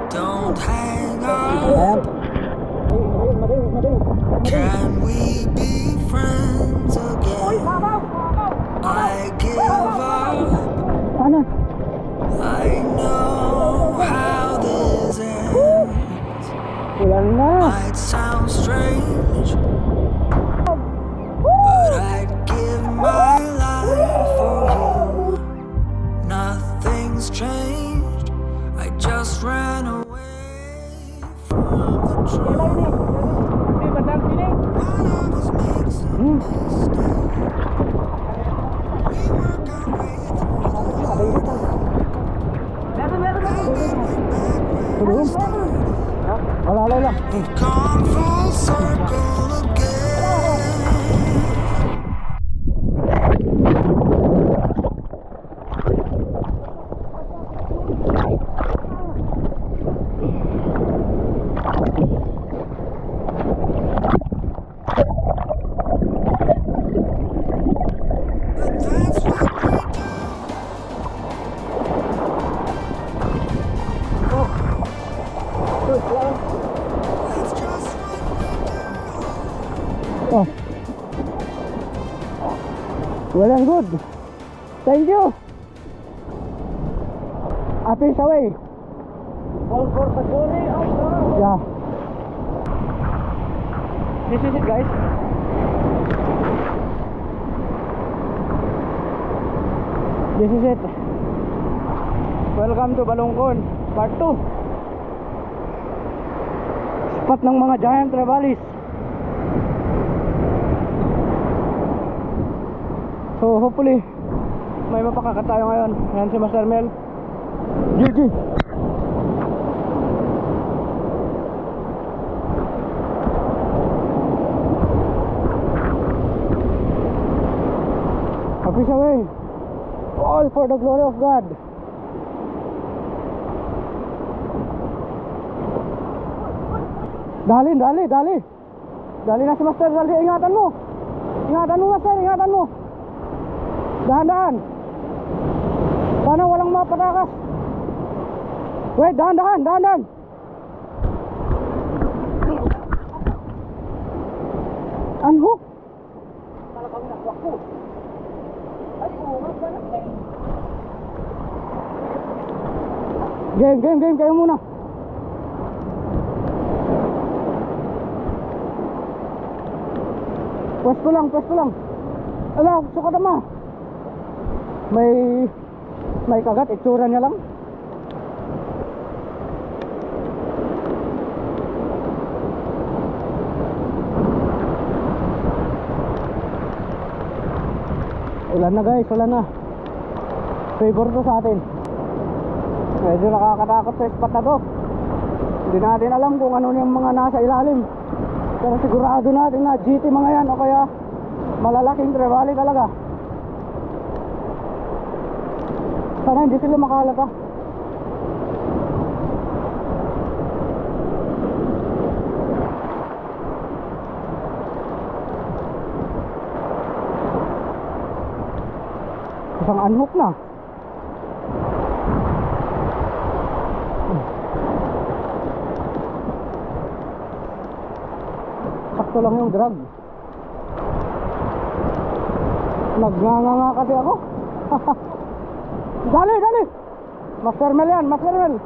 Don't hang up. Can we be friends again? I give up. Ano? I know how this ends. Kulang na. Might sound strange, but I'd give my life for you. Nothing's changed. I just ran away from the truth. One of us makes a mistake. We work our way through the Wala lang. gone full circle again. But that's what we do. That's just what we do. Oh. Well and good. Thank you. Fish away. All for the glory of God. Yeah. This is it, guys. This is it. Welcome to Balungkon Part 2. Spot ng mga giant trevallies. So hopefully may mapakakat tayo ngayon. Ayan si Master Mel. GG. Fish away. All for the glory of God. Dali, dali, dali. Dali na si Master, dali. Ingatan mo. Ingatan mo, Master, ingatan mo. Dahan-dahan. Sana walang mapatakas. Wait, dahan-dahan, dahan-dahan. Unhook. Talagang nakwak ko. Ay, umat ka na. Game, kayo muna. Pwesto lang. Ala, sukat mo. May kagat, itsura niya lang. Ulan na guys, ulan na. Favor to sa atin. Medyo nakakatakot sa spot na to. Hindi natin alam kung ano yung mga nasa ilalim. Pero sigurado natin na GT mga yan o kaya malalaking trevally talaga. Sana hindi sila makalata. Isang unhook na. Sakto lang yung drag. Nagnganga kasi ako. Dali, dali. Master Mel yan, Master Mel.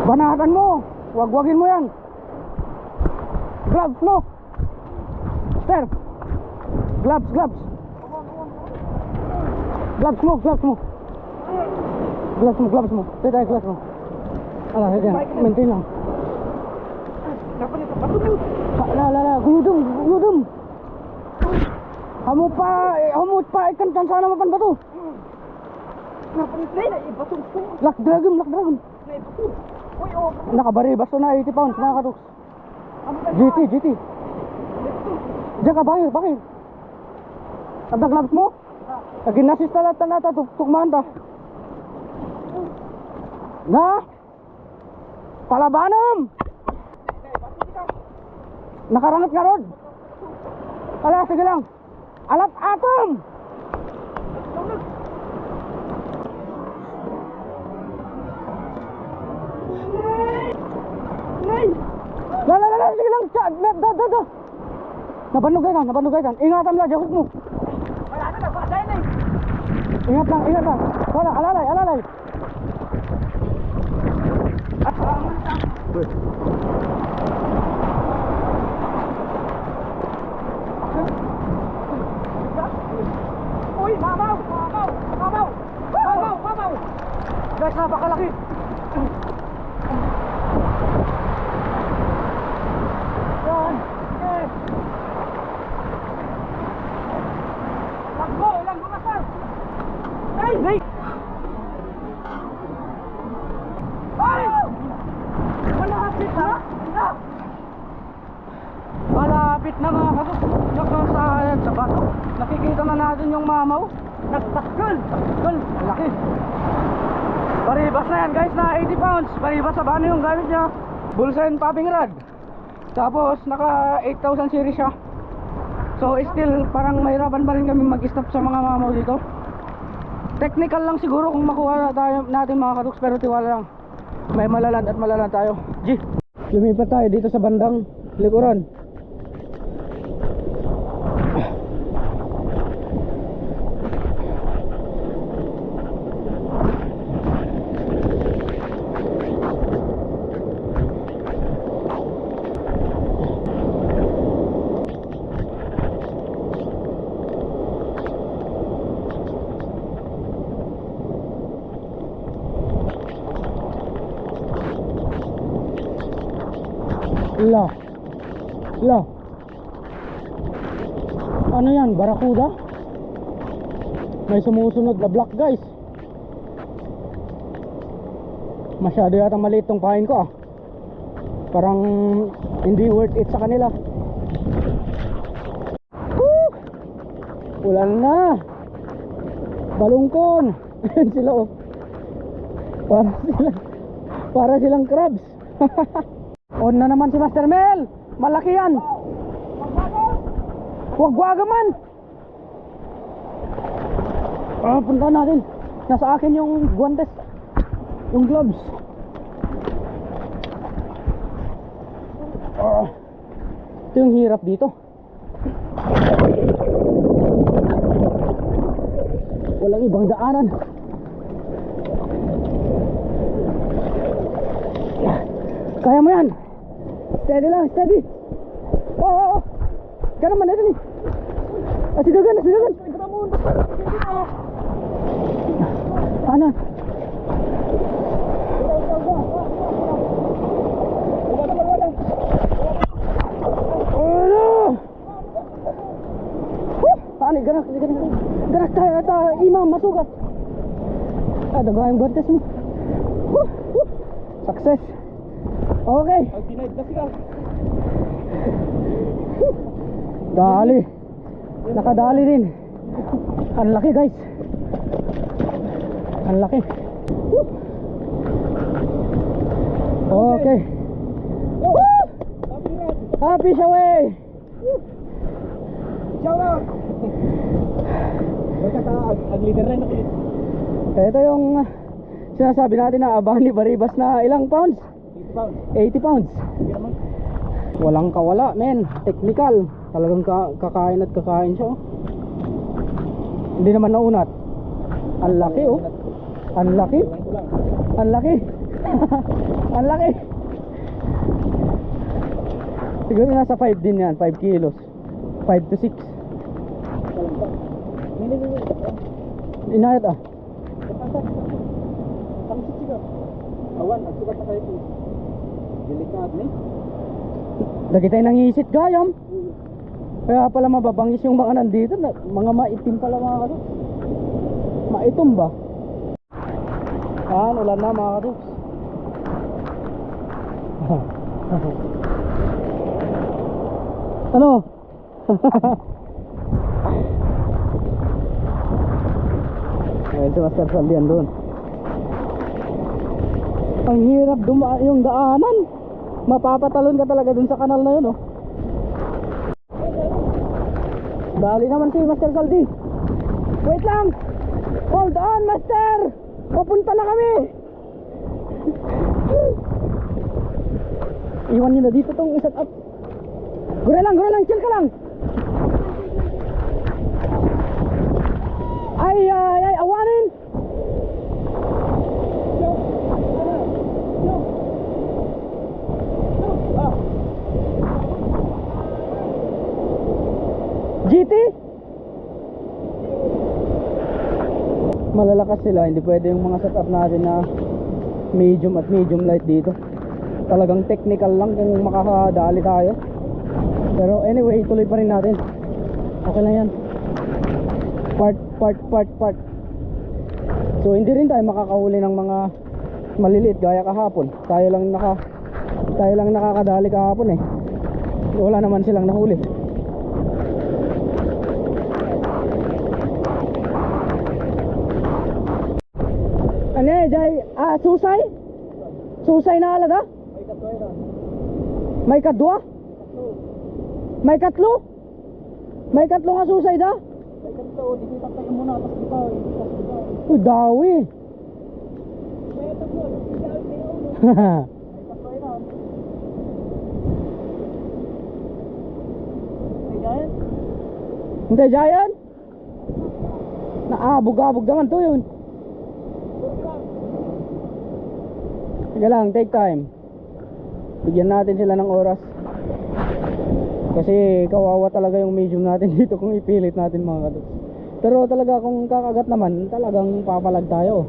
Banatan mo. Wagwagin mo yan. Gloves mo. Sir. Gloves. Gloves mo. Tita, gloves mo. Ala, yan. Maintain lang. La, gudum. Hamut pa ikan kan sana mapan batu. Lak dragon. Nakabari baso na 80 pounds mga katuks. GT. Diyan ka, bakit? Abda gloves mo? Naginasis talata, tukmaan ta. Na? Palabanam! Nakarangat ka rod? Ala, sige lang. Alat atom! Sige lang, da. Nabanugay kan. Ingatan lang, jakok mo. Wala na, nagpakasayan eh. Ingat lang. Wala, alalay. Wait. Uy, mamaw! Guys, napakalaki. Yan. Okay. Langgo, master! Ay! Ay! Malapit na! Malapit na mga kasok. Nakasayad sa bato. Nakikita na natin yung mamaw. Nagtakol! Malaki. Baribas na yan guys, na 80 pounds. Baribas sa bano yung gamit niya. Bullseye popping rod. Tapos naka 8,000 series siya. So still parang mahirapan pa rin kami mag-stop sa mga mamaw dito. Technical lang siguro kung makuha natin mga katuks, pero tiwala lang. May malaland at malaland tayo. G. Lumipat tayo dito sa bandang likuran. La. Ano yan? Barakuda? May sumusunod na block guys. Masyado yata maliit tong pain ko ah. Parang hindi worth it sa kanila. Woo! Ulan na. Balungkon. Ayan sila oh. Para silang crabs. On na naman si Master Mel. Malaki yan. Huwag man. Punta natin. Nasa akin yung guantes, yung gloves. Ito yung hirap dito. Walang ibang daanan. Kaya mo yan. Steady lang, steady. Oh. Ganun man, ito ni. Sigagan. Ano? Ano? Ganak tayo at imam masugat. Dagayang guantes mo. Success. Okay. Dali. Nakadali din. Ang laki guys. Ang laki. Okay. Happy siya wey. Shout out! Ag-leader rin ako. Ito yung sinasabi natin na Abani Baribas na ilang pounds? 80 pounds. Walang kawala men. Technical. Talagang kakain at kakain siya oh. Hindi naman naunat. Ang laki oh. Ang laki. Ang laki. Ang laki. Siguro nasa 5 din yan. 5 kilos. 5 to 6. Inayat ah. Awan, nagsukat na kayo ito. Delikad ni. Lagi tayo nangisit gayam. Kaya pala mababangis yung mga nandito. Mga maitim pala mga kadok. Maitom ba? Ulan na mga kadok. Ano? Ayun si Master Saldian doon. Ang hirap yung daanan. Mapapatalon ka talaga dun sa kanal na yun oh. Dali naman si Master Saldi. Wait lang. Hold on Master. Papunta na kami. Iwan nyo na dito tong set up. Gure lang, chill ka lang. Ay, awanin. GT? Malalakas sila, hindi pwede yung mga setup natin na medium at medium light dito. Talagang technical lang kung makakadali tayo. Pero anyway, tuloy pa rin natin. Okay lang yan. Part. So hindi rin tayo makakahuli ng mga maliliit gaya kahapon. Tayo lang nakakadali kahapon eh. Wala naman silang nahuli. Ano eh, Jay? Susay? Susay na alada? May kadwa? May katlo? May katlo nga susay da? May ganito, di kita tayo muna, tapos di ba, Uy, dawi. may tatlo, di ba, may tatlo yun. May giant? Hindi, Jayan? Naabog-abog naman to yun. Sige lang, take time. Bigyan natin sila ng oras. Kasi kawawa talaga yung medium natin dito kung ipilit natin mga kadoks. Pero talaga kung kakagat naman, talagang papalag tayo.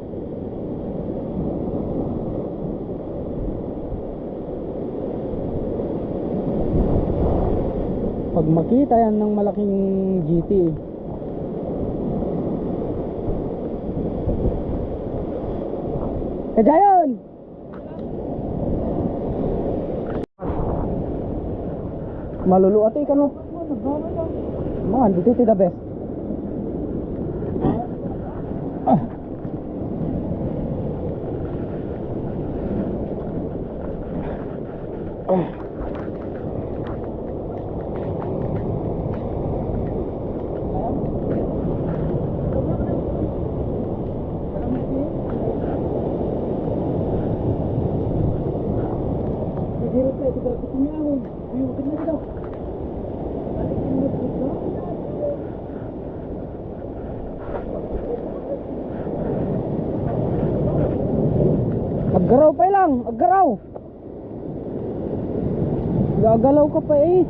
Pag makita yan ng malaking GT, Kajayon! Maluluat eh kano. Man, dito the best. Aggaraw pa lang, aggaraw. Gagalaw ka pa eh.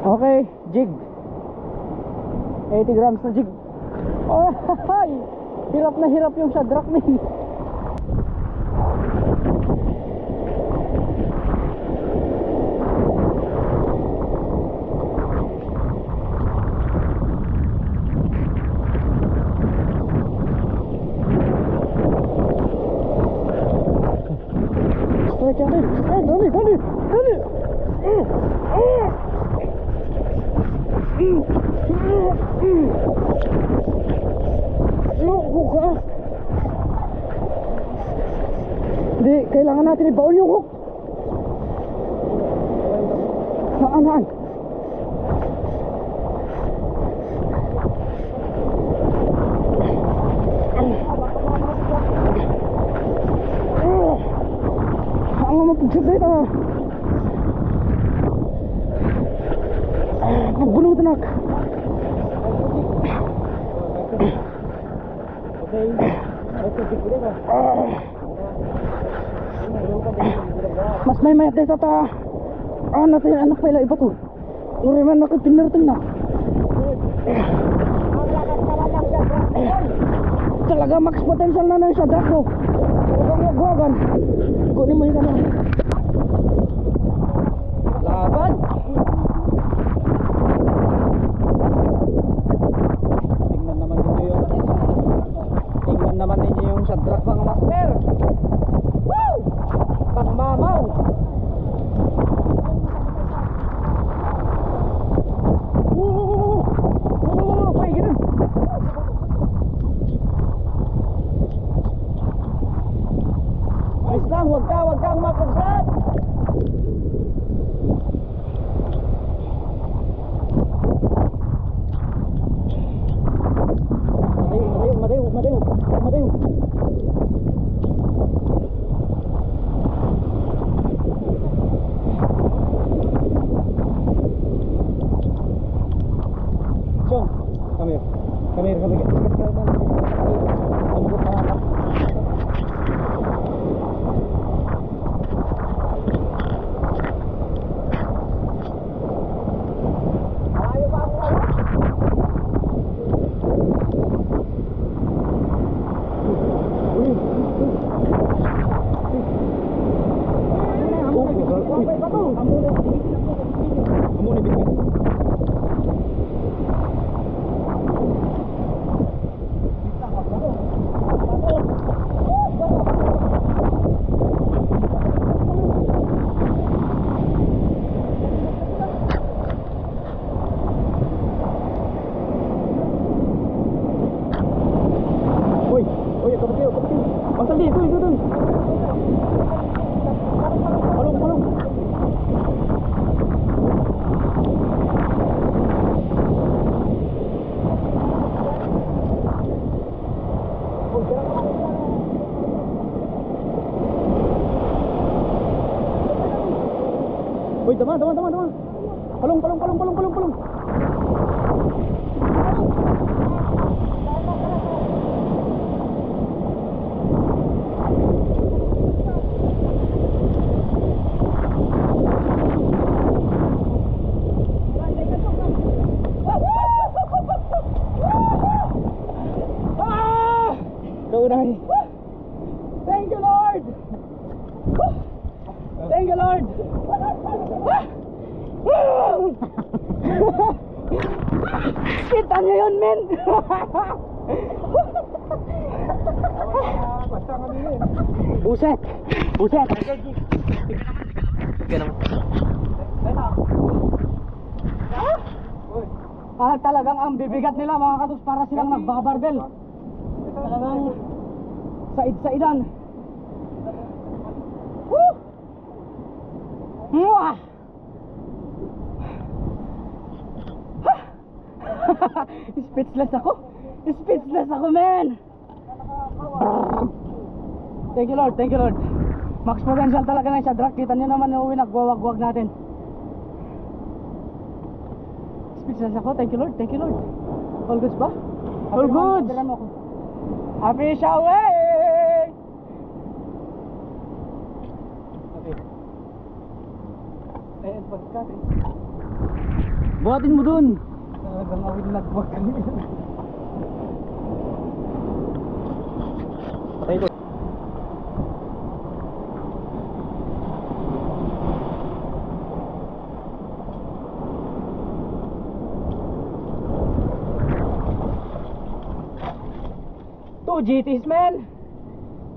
Okay, jig. 80 grams na jig. Oh, hay! Hirap na hirap yung shadrack ni. Dali. Buka. Hindi, kailangan natin ibaon yung hook. Saan? Saan nga mapagsit dito? Magbunutan ako. Mas may mayat dito ta. Natin anak pala iba to. Nuriman ako pinarting na. Talaga max potential na siya dako. Talagang wagwagan. Kunin mo yung ano. Laban. Tingnan naman ninyo yung shadrack mga master. Woo! Pangmamaw. Pay, ganun. Ayos lang, wag kang mapagsak. Madayo. Chong, come here. Sumukot na nga. Uy, tama. Palong. Kaunahin. Thank you, Lord. Thank you, Lord. Kita nyo yun, men. Buset. Talagang ang bibigat nila mga katos, para silang nagbabarbel. Talagang said-saidan. Mwah! Speechless ako, man. Thank you, Lord. Max potential talaga na siya. Drag, kita nyo naman yung nagwawag-wag natin. Speechless ako. Thank you, Lord. All goods ba? All goods. Happy shower. Pagkat buhatin mo dun. Talagang awin nagwag kanina. Patay ko. Two GTs, man.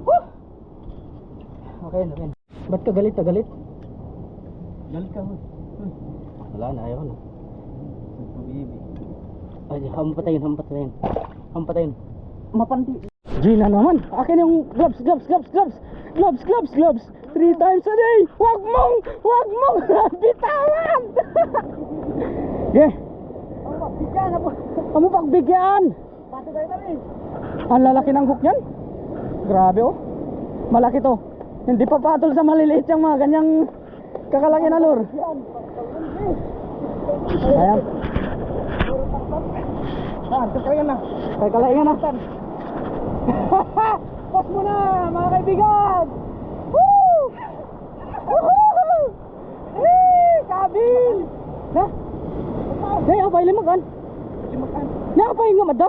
Woo! Okay. Ba't ka galit? Galit ka mo. Wala na, ayaw na. Ay, hampatayin. Mapanti. Gina naman. Akin yung gloves. 3 times a day. Wag mong bitawan. Yeah. Ang pagbigyan. Pati kayo na rin. Ang lalaki ng hook niyan. Grabe oh. Malaki to. Hindi pa patol sa maliliit yung mga ganyang kakalaki na lure. Ayan. Kalaingan na. Pas mo na mga kaibigan. Woo! Woohoo! Kabil! Na? Apay limagan. Apay nga mada.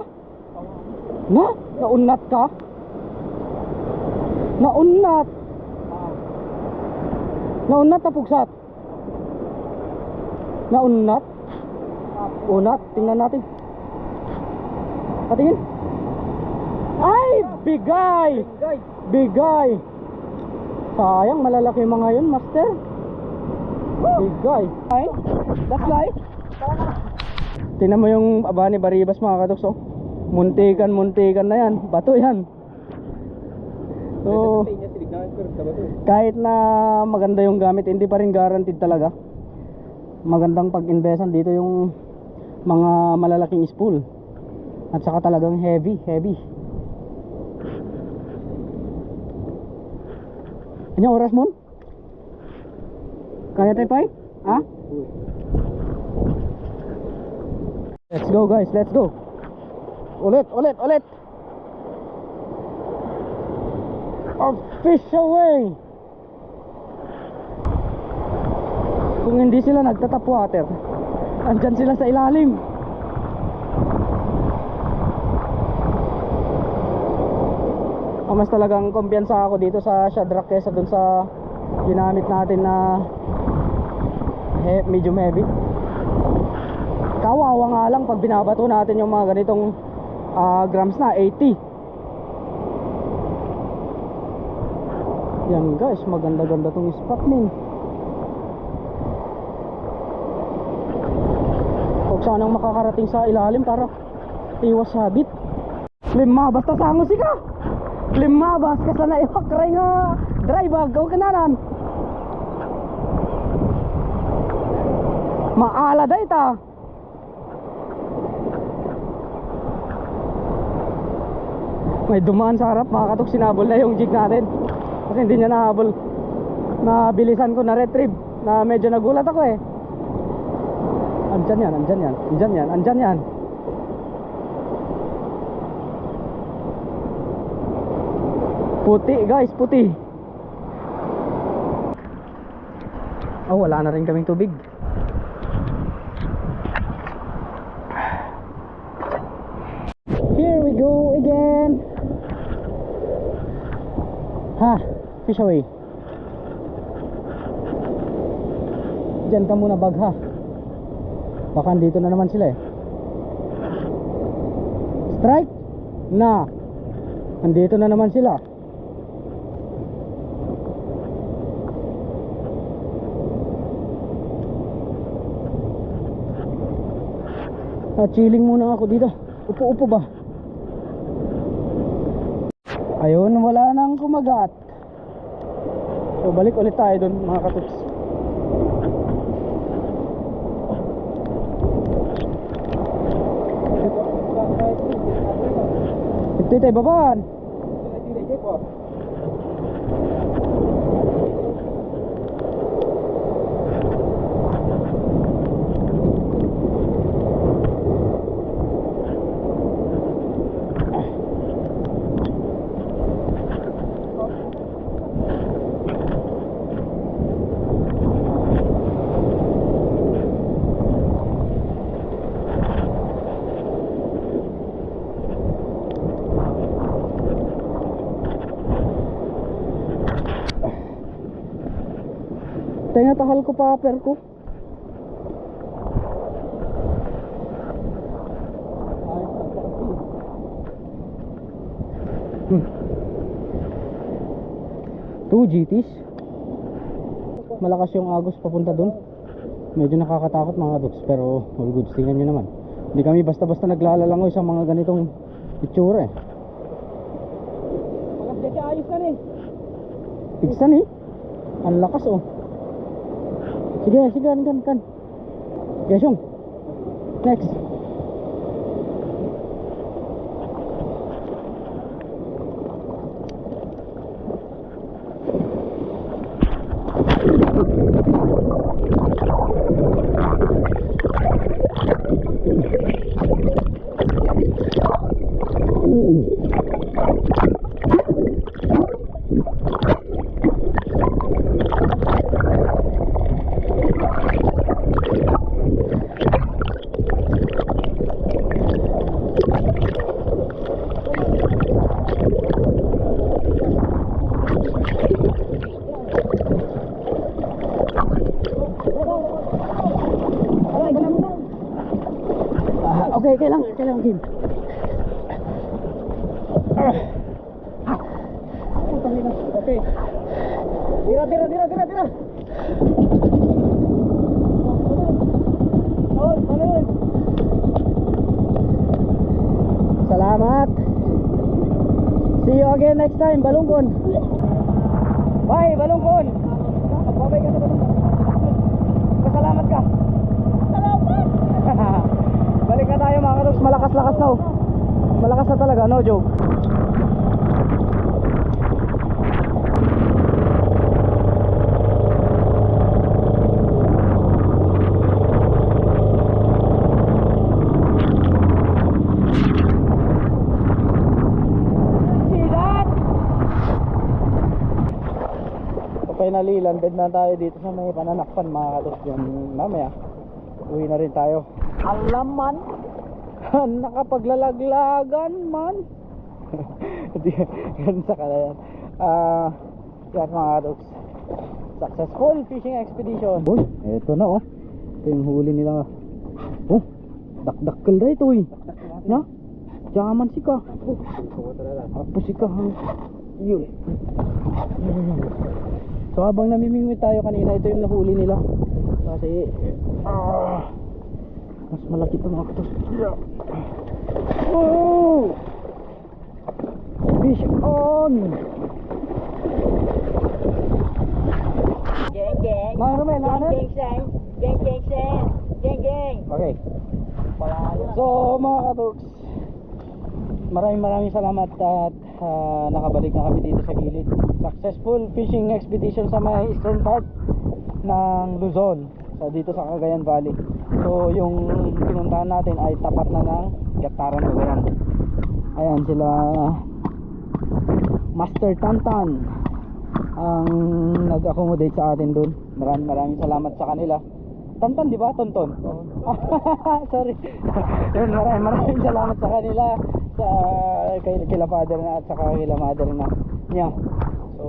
Naunat ka? Naunat na pugsat. Naunat? Unat, tingnan natin. Patingin. Ay, bigay. Sayang, malalaki mga yun, master. Bigay. Ay, that's life. Tingnan mo yung aba ni Baribas mga katukso. Muntikan na yan. Bato yan. So, kahit na maganda yung gamit, hindi pa rin guaranteed talaga. Magandang pag-investan dito yung mga malalaking spool. At saka talagang heavy. Ano oras mo? Kaya tayo pa? Ha? Let's go guys, let's go. Ulit. A fish away. Kung hindi sila nagtatap water, andyan sila sa ilalim. Mas talagang kumpiyansa ako dito sa Shadrack kesa dun sa ginamit natin na medium heavy. Kawawa nga lang pag binabato natin yung mga ganitong grams na 80. Yan guys, maganda-ganda tong spot nin. Huwag sanang makakarating sa ilalim para iwas sabit. Lima basta sangos ka. Lima basta sana ihakray nga dry bag o kananan. Maala day ta. May dumaan sa harap, makakatok sinabol na yung jig natin. Kasi hindi niya nahabol. Nabilisan ko na retrieve. Na medyo nagulat ako eh. Andyan yan. Puti guys, puti. Oh, wala na rin kaming tubig. Here we go again. Ha, fish away. Diyan ka muna bag ha. Baka dito na naman sila eh. Strike na. Andito na naman sila. Chilling muna ako dito. Upo-upo ba? Ayun, wala nang kumagat. So balik ulit tayo dun mga katuks. Ito tayo babaan. Tinatahal ko pa per ko. Two GTs. Malakas yung agos papunta dun. Medyo nakakatakot mga dogs, pero all goods. Tingnan nyo naman. Hindi kami basta-basta naglalalangoy sa mga ganitong itsura eh. Ayos na rin. Tigsan eh. Ang lakas oh. Sige, kan. Gesyong. Next. Okay, kailangan Kim. Okay. Tira. Salamat. See you again next time, Balungkon. Bye, Balungkon. Magbabay ka sa Balungkon. Pasalamat ka. Salamat. Balik na tayo mga katoks. Malakas-lakas na oh. Malakas na talaga, no joke. Finally, landed na tayo dito sa may Pananakpan mga katoks. Yan mamaya uwi na rin tayo. Alaman. Nakapaglalaglagan man. Ganun sa kalayan. Yan mga katoks, successful fishing expedition. Boy, eto na oh. Ito yung huli nila. Oh, dakdakkel na ito eh. Na? Jaman si ka. Apo si ka. Yun. So habang namimingwit tayo kanina, ito yung nahuli nila. Kasi mas malaki ito mga katoks. Oh! Fish on! Geng geng. Mga Romel, ano? Geng geng. Geng geng geng. Geng geng. Okay. So mga katoks, maraming salamat at nakabalik na kami dito sa gilid. Successful fishing expedition sa may eastern part ng Luzon, dito sa Cagayan Valley. So yung pinuntahan natin ay tapat na ng Gataran, Cagayan. Ayan sila Master Tantan ang nag-accommodate sa atin dun. Maraming salamat sa kanila. Tantan, di ba? Tonton. Sorry. Yun, maraming salamat sa kanila, sa kila father na at saka kila mother na niya. So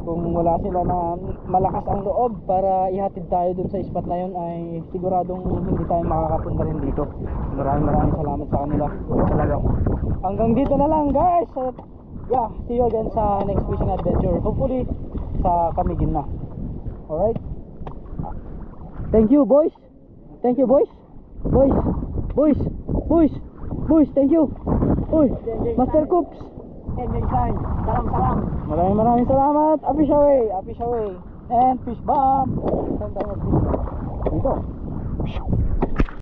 kung wala sila na malakas ang loob para ihatid tayo dun sa spot na yun, ay siguradong hindi tayo makakapunta rin dito. Maraming salamat sa kanila talaga. Hanggang dito na lang guys. At yeah, see you again sa next fishing adventure, hopefully sa Camiguin na. Alright, thank you boys. Thank you boys. Boys, thank you. Uy, Master Coops. Salam. Maraming salamat. Happy away. And fish bomb. Saan tayo mag-fish bomb? Dito.